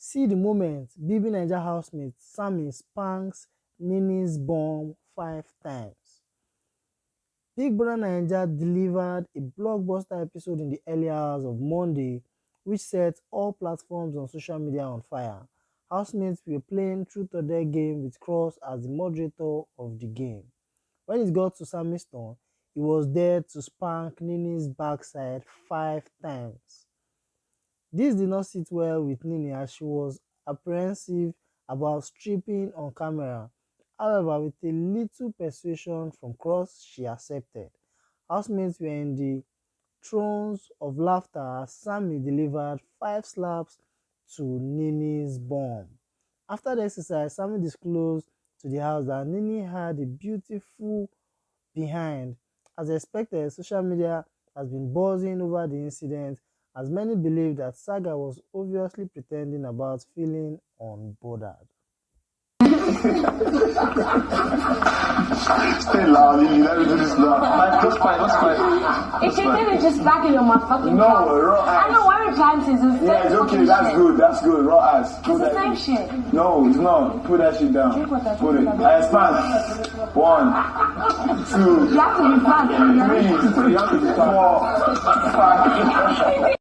See the moment Bbnaija housemate Sammie spanks Nini's bum 5 times. Big Brother Naija delivered a blockbuster episode in the early hours of Monday, which set all platforms on social media on fire. Housemates were playing truth or dare game with Cross as the moderator of the game. When it got to Sammie's turn, he was there to spank Nini's backside 5 times. This did not sit well with Nini as she was apprehensive about stripping on camera. However, with a little persuasion from Cross, she accepted. Housemates were in the throes of laughter as Sammie delivered 5 slaps to Nini's bum. After the exercise, Sammie disclosed to the house that Nini had a beautiful behind. As expected, social media has been buzzing over the incident as many believe that Saga was obviously pretending about feeling unbothered. Stay loud, Nini. Let me do this now. Just fight. It should be just back in your motherfucking No, raw ass. I know why we're trying to do. Yeah, it's okay. That's good. Raw ass. It's the same shit. No, it's not. Put that shit down. Put it. I expand. 1, 2. You have to be fast. 3. 4, 5.